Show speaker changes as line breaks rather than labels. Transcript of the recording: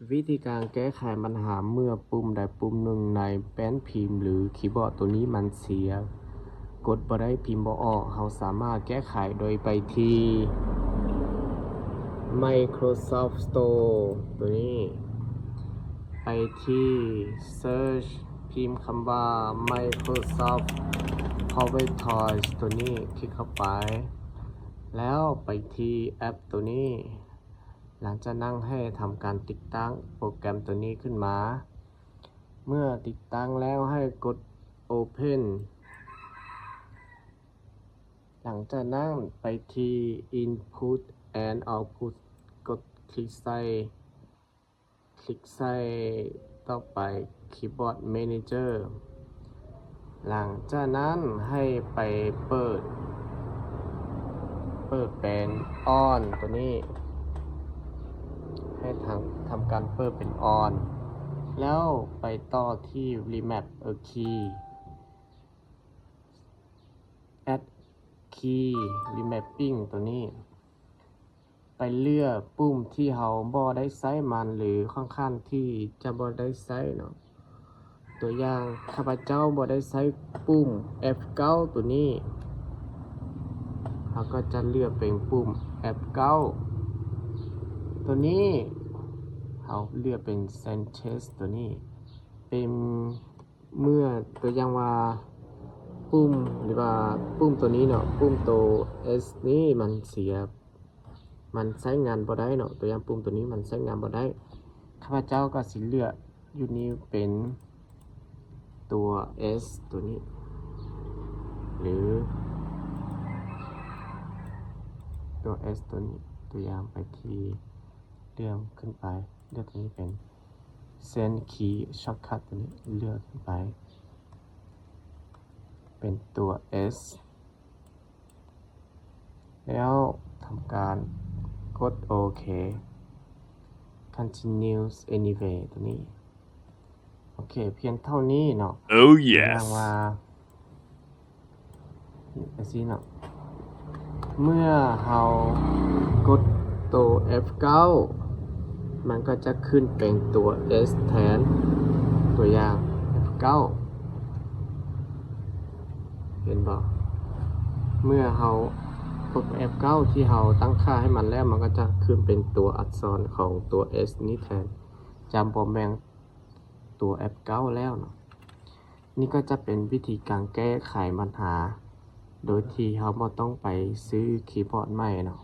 วิธีการแก้ไขปัญหาเมื่อปุ่มใดปุ่มหนึ่งในแป้นพิมพ์หรือคีย์บอร์ดตัวนี้มันเสียกดบ่ได้พิมพ์บ่ออกเราสามารถแก้ไขโดยไปที่ Microsoft Store ตัวนี้ไปที่ Search พิมพ์คำว่า Microsoft Power Tools ตัวนี้คลิกเข้าไปแล้วไปที่แอปตัวนี้หลังจากนั้นให้ทำการติดตั้งโปรแกรมตัวนี้ขึ้นมาเมื่อติดตั้งแล้วให้กด Open หลังจากนั้นไปที่ Input and Output กดคลิกใส่ต่อไป Keyboard Manager หลังจากนั้นให้ไปเปิดเป็น On ตัวนี้ให้ทำการเปิดเป็น On แล้วไปต่อที่ Remap a Key Add Key Remapping ตัวนี้ไปเลือกปุ่มที่เราบ่ได้ใช้มันหรือค่อนข้างที่จะบ่ได้ใช้เนาะตัวอย่างข้าพเจ้าบ่ได้ใช้ปุ่ม F9 ตัวนี้เราก็จะเลือกเป็นปุ่ม F9 ตัวนี้เราเลือกเป็น Sentence ตัวนี้เป็นเมื่อตัวอย่างว่าปุ่มหรือว่าปุ่มตัวนี้เนาะปุ่มตัว S นี้มันเสียมันใช้งานบ่ได้เนาะตัวอย่างปุ่มตัวนี้มันใช้งานบ่ได้ข้าพเจ้าก็สิเลือกอยู่นี้เป็นตัว S ตัวนี้หรือตัว S ตัวนี้ตัวอย่างไปที่เลื่อนขึ้นไปเลือกตัวนี้เป็น Send Key Shortcut ตัวนี้เลือกขึ้นไปเป็นตัว S แล้วทำการกดโอเค continues anyway ตัวนี้โอเคเพียงเท่านี้เนาะ
Oh
อย่าง
yes.
ว่าสิเนาะเมื่อเรากดตัว F9 มันก็จะขึ้นเป็นตัว S แทนตัวอย่าง F9 เห็นบ่เมื่อเรากด F9 ที่เราตั้งค่าให้มันแล้วมันก็จะขึ้นเป็นตัวอักษรของตัว S นี้แทนจำบ่แม่นตัว F9 แล้วเนาะนี่ก็จะเป็นวิธีการแก้ไขปัญหาโดยที่เราบ่ต้องไปซื้อคีย์บอร์ดใหม่เนาะ